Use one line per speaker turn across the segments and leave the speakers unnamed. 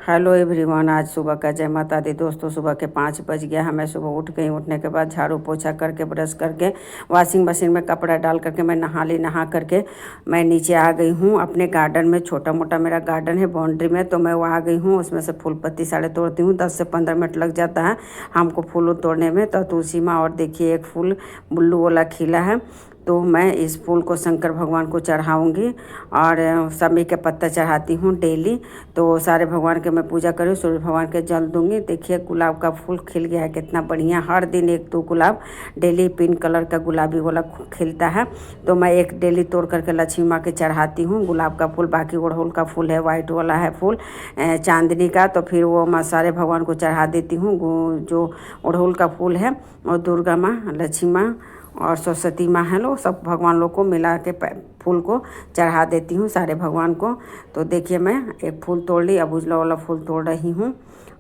Hello everyone. आज सुबह का जय माता दी दोस्तों। सुबह के 5 बज गया है। मैं सुबह उठ गई। उठने के बाद झाड़ू पोछा करके ब्रश करके वॉशिंग मशीन में कपड़ा डाल करके मैं नहा ली। नहा करके मैं नीचे आ गई हूँ अपने गार्डन में। छोटा मोटा मेरा गार्डन है बाउंड्री में, तो मैं वहाँ आ गई हूँ। उसमें से फूल पत्ती सारे तोड़ती हूँ। 10 से 15 मिनट लग जाता है हमको फूल तोड़ने में। तो तुलसी माँ, और देखिए एक फूल ब्लू वाला खिला है, तो मैं इस फूल को शंकर भगवान को चढ़ाऊँगी। और समी के पत्ता चढ़ाती हूँ डेली। तो सारे भगवान के मैं पूजा करूँ, सूर्य भगवान के जल दूँगी। देखिए गुलाब का फूल खिल गया है कितना बढ़िया। हर दिन 1-2 गुलाब डेली पिंक कलर का गुलाबी वाला खिलता है, तो मैं एक डेली तोड़ करके लक्ष्मी माँ के चढ़ाती हूँ गुलाब का फूल। बाकी गुड़हल का फूल है, वाइट वाला है फूल चांदनी का, तो फिर वो मैं सारे भगवान को चढ़ा देती हूँ। जो गुड़हल का फूल है और दुर्गा माँ, लक्ष्मी माँ और सरस्वती माँ है, लोग सब भगवान लोग को मिला के फूल को चढ़ा देती हूँ सारे भगवान को। तो देखिए मैं एक फूल तोड़ ली, अब उजला वाला फूल तोड़ रही हूँ।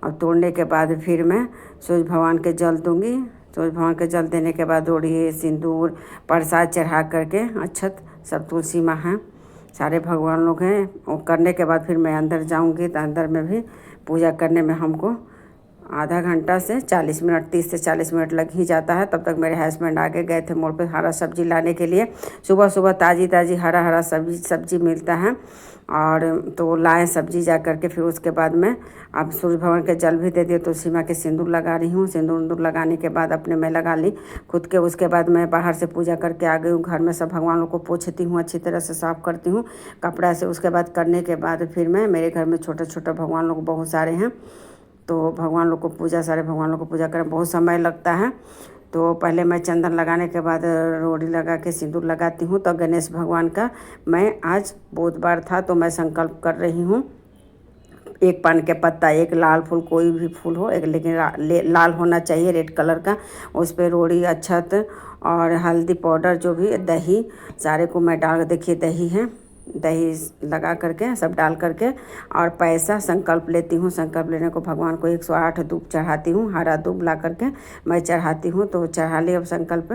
और तोड़ने के बाद फिर मैं सूर्य भगवान के जल दूँगी। सूर्य भगवान के जल देने के बाद रोड़ी, सिंदूर, प्रसाद चढ़ा करके अक्षत सब तुलसी माँ हैं, सारे भगवान लोग हैं। वो करने के बाद फिर मैं अंदर जाऊँगी, तो अंदर में भी पूजा करने में हमको आधा घंटा से 40 मिनट, 30 से 40 मिनट लग ही जाता है। तब तक मेरे हस्बैंड आगे गए थे मोड़ पे हरा सब्जी लाने के लिए। सुबह सुबह ताज़ी ताज़ी हरा सब्जी मिलता है, और तो लाए सब्जी जा करके। फिर उसके बाद मैं अब सूर्य भगवान के जल भी दे दिए, तुलसी माँ के सिंदूर लगा रही हूँ। सिंदूर लगाने के बाद अपने मैं लगा ली खुद के। उसके बाद मैं बाहर से पूजा करके आ गई हूँ। घर में सब भगवानों को पोंछती हूँ, अच्छी तरह से साफ़ करती हूँ कपड़ा से। उसके बाद करने के बाद फिर मैं, मेरे घर में छोटे छोटे भगवान लोग बहुत सारे हैं, तो भगवान लोग को पूजा, सारे भगवान लोग को पूजा करने बहुत समय लगता है। तो पहले मैं चंदन लगाने के बाद रोड़ी लगा के सिंदूर लगाती हूँ। तो गणेश भगवान का मैं आज बुधवार था, तो मैं संकल्प कर रही हूँ। एक पान के पत्ता, एक लाल फूल, कोई भी फूल हो एक, लेकिन लाल होना चाहिए, रेड कलर का। उस पर रोड़ी, अक्षत और हल्दी पाउडर, जो भी दही, सारे को मैं डाल, देखिए दही है, दही लगा करके सब डाल करके और पैसा संकल्प लेती हूँ। संकल्प लेने को भगवान को 108 दूब चढ़ाती हूँ, हरा दूब ला करके मैं चढ़ाती हूँ। तो चढ़ा ले, अब संकल्प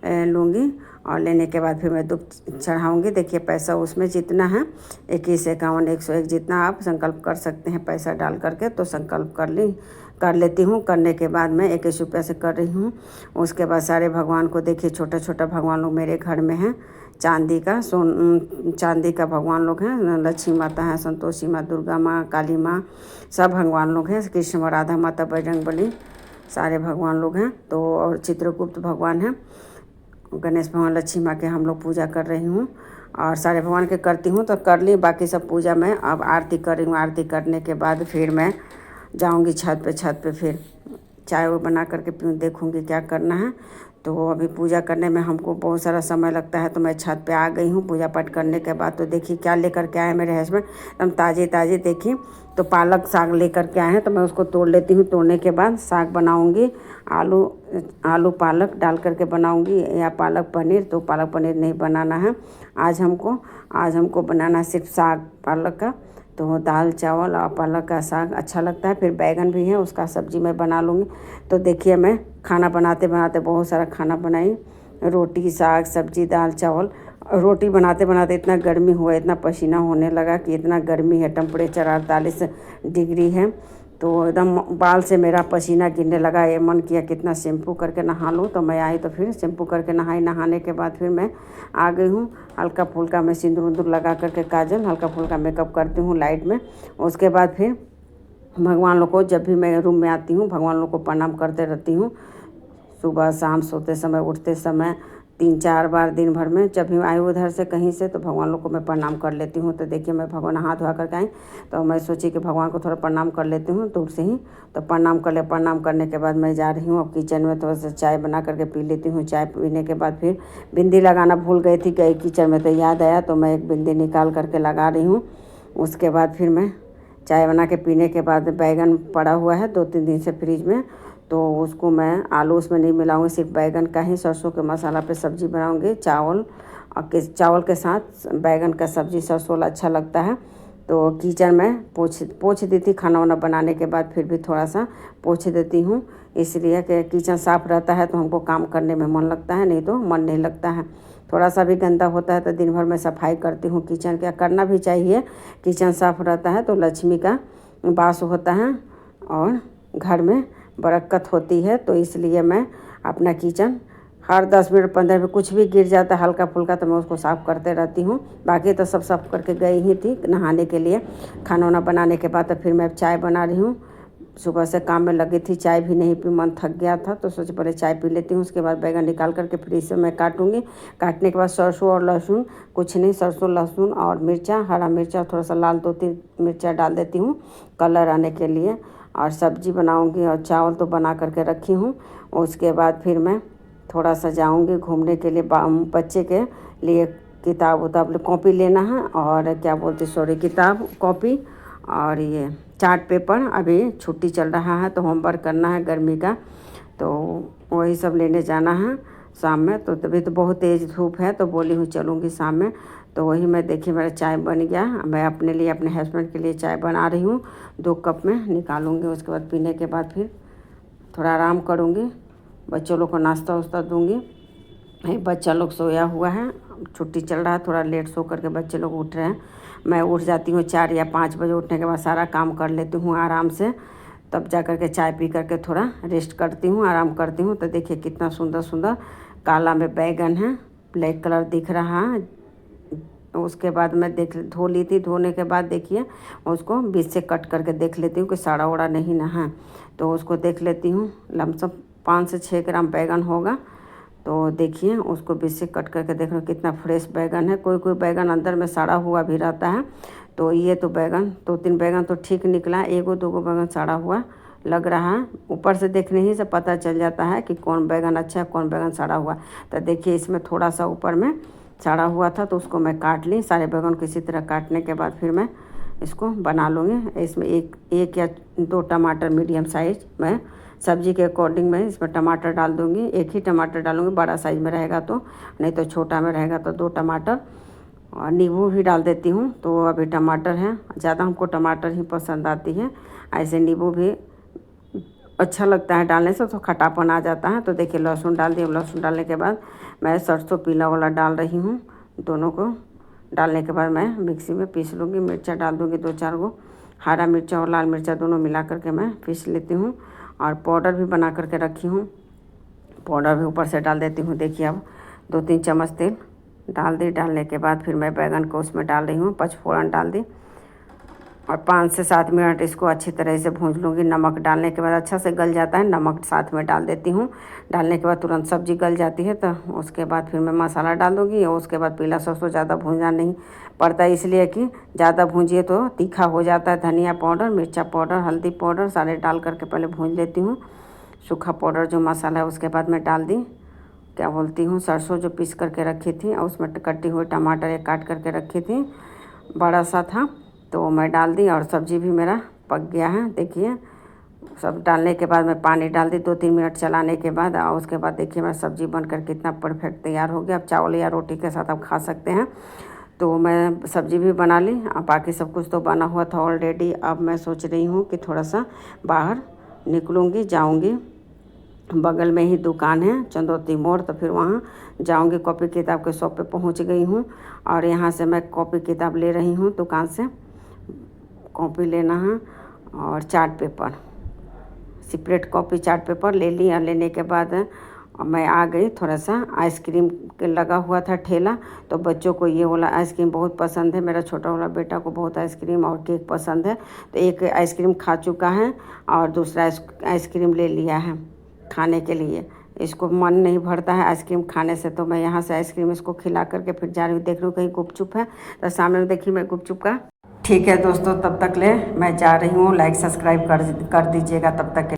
लूँगी और लेने के बाद फिर मैं दूब चढ़ाऊँगी। देखिए पैसा उसमें जितना है 21, 51, 101 जितना आप संकल्प कर सकते हैं पैसा डाल करके। तो संकल्प कर लेती हूँ। करने के बाद मैं 21 रुपये से कर रही हूँ। उसके बाद सारे भगवान को, देखिए छोटा छोटा भगवान लोग मेरे घर में हैं, चांदी का भगवान लोग हैं। लक्ष्मी माता हैं, संतोषी माँ, दुर्गा माँ, काली माँ, सब भगवान लोग हैं। कृष्ण और राधा माता, बजरंगबली, सारे भगवान लोग हैं। तो और चित्रगुप्त भगवान हैं, गणेश भगवान, लक्ष्मी माँ के हम लोग पूजा कर रही हूँ। और सारे भगवान के करती हूँ तो कर ली। बाकी सब पूजा मैं अब आरती कर रही हूँ। आरती करने के बाद फिर मैं जाऊँगी छत पे फिर चाय वो बना करके पीऊँ, देखूँगी क्या करना है। तो अभी पूजा करने में हमको बहुत सारा समय लगता है, तो मैं छत पे आ गई हूँ पूजा पाठ करने के बाद। तो देखिए क्या लेकर के आए मेरे हस्बैंड, एकदम ताज़े देखिए। तो पालक साग लेकर के आए हैं, तो मैं उसको तोड़ लेती हूँ। तोड़ने के बाद साग बनाऊँगी, आलू पालक डाल करके बनाऊँगी, या पालक पनीर। तो पालक पनीर नहीं बनाना है आज हमको बनाना सिर्फ साग पालक का। तो दाल चावल और पालक का साग अच्छा लगता है। फिर बैगन भी है, उसका सब्जी मैं बना लूँगी। तो देखिए मैं खाना बनाते बनाते बहुत सारा खाना बनाई, रोटी, साग, सब्जी, दाल चावल। रोटी बनाते बनाते इतना गर्मी हुआ, इतना पसीना होने लगा कि इतना गर्मी है, टेम्परेचर 48 डिग्री है। तो एकदम बाल से मेरा पसीना गिरने लगा। ये मन किया कितना शैम्पू करके नहा लूँ। तो मैं आई तो फिर शैम्पू करके नहाई। नहाने के बाद फिर मैं आ गई हूँ। हल्का फुल्का मैं सिंदूर उंदूर लगा करके, काजल, हल्का फुल्का मेकअप करती हूँ लाइट में। उसके बाद फिर भगवान लोग को, जब भी मैं रूम में आती हूँ भगवान लोग को प्रणाम करते रहती हूँ। सुबह शाम, सोते समय, उठते समय 3-4 बार दिन भर में। जब भी आई उधर से कहीं से तो भगवान लोग को मैं प्रणाम कर लेती हूँ। तो देखिए मैं भगवान हाथ धोआ करके आई, तो मैं सोची कि भगवान को थोड़ा प्रणाम कर लेती हूँ दूर से ही। तो प्रणाम करने के बाद मैं जा रही हूँ अब किचन में, थोड़ा सा चाय बना करके पी लेती हूँ। चाय पीने के बाद फिर बिंदी लगाना भूल गई थी, गई किचन में तो याद आया, तो मैं एक बिंदी निकाल करके लगा रही हूँ। उसके बाद फिर मैं चाय बना के पीने के बाद, बैगन पड़ा हुआ है 2-3 दिन से फ्रिज में, तो उसको मैं आलू उसमें नहीं मिलाऊंगी, सिर्फ बैगन का ही सरसों के मसाला पे सब्ज़ी बनाऊंगी। चावल के साथ बैगन का सब्ज़ी सरसों वाला अच्छा लगता है। तो किचन में पोंछ दी थी खाना वाना बनाने के बाद, फिर भी थोड़ा सा पोंछ देती हूँ, इसलिए कि किचन साफ़ रहता है तो हमको काम करने में मन लगता है, नहीं तो मन नहीं लगता है। थोड़ा सा भी गंदा होता है तो दिन भर मैं सफाई करती हूँ किचन का, करना भी चाहिए। किचन साफ़ रहता है तो लक्ष्मी का वास होता है और घर में बरकत होती है। तो इसलिए मैं अपना किचन हर 10 मिनट 15 मिनट कुछ भी गिर जाता है हल्का फुल्का तो मैं उसको साफ़ करते रहती हूँ। बाकी तो सब साफ़ करके गई ही थी नहाने के लिए। खाना वाना बनाने के बाद तो फिर मैं चाय बना रही हूँ। सुबह से काम में लगी थी, चाय भी नहीं पी, मन थक गया था तो सोचे पहले चाय पी लेती हूँ। उसके बाद बैगन निकाल करके फ्रिज से मैं काटूँगी। काटने के बाद सरसों और लहसुन, कुछ नहीं, सरसों लहसुन और मिर्चा, हरा मिर्चा थोड़ा सा लाल 2-3 मिर्चा डाल देती हूँ कलर आने के लिए। और सब्जी बनाऊँगी और चावल तो बना करके रखी हूँ। उसके बाद फिर मैं थोड़ा सा जाऊँगी घूमने के लिए। बच्चे के लिए किताब उताब कॉपी लेना है और क्या बोलते सॉरी किताब कॉपी और ये चार्ट पेपर। अभी छुट्टी चल रहा है तो होमवर्क करना है गर्मी का, तो वही सब लेने जाना है शाम में। तो तभी तो बहुत तेज़ धूप है तो बोली हूँ चलूँगी शाम में। तो वही मैं देखी मेरा चाय बन गया। मैं अपने लिए अपने हस्बैंड के लिए चाय बना रही हूँ, 2 कप में निकालूँगी। उसके बाद पीने के बाद फिर थोड़ा आराम करूँगी, बच्चों लोग को नाश्ता वास्ता दूँगी। बच्चा लोग सोया हुआ है, छुट्टी चल रहा है, थोड़ा लेट सो करके बच्चे लोग उठ रहे हैं। मैं उठ जाती हूँ 4 या 5 बजे। उठने के बाद सारा काम कर लेती हूँ आराम से, तब जा कर के चाय पी करके थोड़ा रेस्ट करती हूँ, आराम करती हूँ। तो देखिए कितना सुंदर सुंदर काला में बैगन है, ब्लैक कलर दिख रहा है। उसके बाद मैं धो ली थी। धोने के बाद देखिए उसको बीच से कट करके देख लेती हूँ कि सड़ा उड़ा नहीं ना है, तो उसको देख लेती हूँ। लमसम 5 से 6 ग्राम बैगन होगा। तो देखिए उसको बीच से कट करके देख रहे हो कितना फ्रेश बैगन है। कोई कोई बैगन अंदर में सड़ा हुआ भी रहता है। तो ये तो बैगन 2-3 बैगन तो ठीक निकला, 1-2 बैगन सड़ा हुआ लग रहा है। ऊपर से देखने ही से पता चल जाता है कि कौन बैगन अच्छा है कौन बैगन सड़ा हुआ। तो देखिए इसमें थोड़ा सा ऊपर में सड़ा हुआ था तो उसको मैं काट ली। सारे बैगन को इसी तरह काटने के बाद फिर मैं इसको बना लूँगी। इसमें एक या 2 टमाटर मीडियम साइज मैं सब्जी के अकॉर्डिंग मैं इसमें टमाटर डाल दूँगी। एक ही टमाटर डालूँगी, बड़ा साइज़ में रहेगा तो, नहीं तो छोटा में रहेगा तो 2 टमाटर। और नींबू भी डाल देती हूँ। तो अभी टमाटर है, ज़्यादा हमको टमाटर ही पसंद आती है। ऐसे नींबू भी अच्छा लगता है डालने से, तो खटापन आ जाता है। तो देखिए लहसुन डाल दिए। लहसुन डालने के बाद मैं सरसों पीला वाला डाल रही हूँ। दोनों को डालने के बाद मैं मिक्सी में पीस लूँगी। मिर्चा डाल दूँगी 2-4 गो, हरा मिर्चा और लाल मिर्चा दोनों मिला करके मैं पीस लेती हूँ। और पाउडर भी बना करके रखी हूँ, पाउडर भी ऊपर से डाल देती हूँ। देखिए अब 2-3 चम्मच तेल डाल दी। डालने के बाद फिर मैं बैगन को उसमें डाल रही हूँ, पचफोड़न डाल दी और 5 से 7 मिनट इसको अच्छी तरह से भूंज लूँगी। नमक डालने के बाद अच्छा से गल जाता है, नमक साथ में डाल देती हूँ। डालने के बाद तुरंत सब्जी गल जाती है। तो उसके बाद फिर मैं मसाला डाल दूँगी। और उसके बाद पीला सरसों ज़्यादा भूनना नहीं पड़ता, इसलिए कि ज़्यादा भूंजिए तो तीखा हो जाता है। धनिया पाउडर, मिर्चा पाउडर, हल्दी पाउडर सारे डाल करके पहले भूंज लेती हूँ। सूखा पाउडर जो मसाला है उसके बाद मैं डाल दी क्या बोलती हूँ सरसों जो पीस करके रखी थी, और उसमें कटी हुई टमाटर एक काट करके रखी थी, बड़ा सा था, तो मैं डाल दी। और सब्ज़ी भी मेरा पक गया है। देखिए सब डालने के बाद मैं पानी डाल दी 2-3 मिनट चलाने के बाद। और उसके बाद देखिए मेरा सब्ज़ी बनकर कितना परफेक्ट तैयार हो गया। अब चावल या रोटी के साथ आप खा सकते हैं। तो मैं सब्ज़ी भी बना ली, अब बाकी सब कुछ तो बना हुआ था ऑलरेडी। अब मैं सोच रही हूँ कि थोड़ा सा बाहर निकलूँगी, जाऊँगी। बगल में ही दुकान है चंदौती मोड़, तो फिर वहाँ जाऊँगी। कॉपी किताब के शॉप पे पहुँच गई हूँ और यहाँ से मैं कॉपी किताब ले रही हूँ दुकान से। कॉपी लेना है और chart paper, separate copy chart paper ले ली। और लेने के बाद मैं आ गई। थोड़ा सा आइसक्रीम के लगा हुआ था ठेला, तो बच्चों को ये वाला आइसक्रीम बहुत पसंद है। मेरा छोटा वाला बेटा को बहुत आइसक्रीम और केक पसंद है, तो एक आइसक्रीम खा चुका है और दूसरा आइसक्रीम ले लिया है खाने के लिए। इसको मन नहीं भरता है आइसक्रीम खाने से, तो मैं यहाँ से आइसक्रीम इसको खिला करके फिर जा रही हूँ। देख रही हूँ कहीं गुपचुप है, तो सामने में देखिए मैं गुपचुप का। ठीक है दोस्तों, तब तक ले मैं जा रही हूँ। लाइक सब्सक्राइब कर दीजिएगा तब तक के।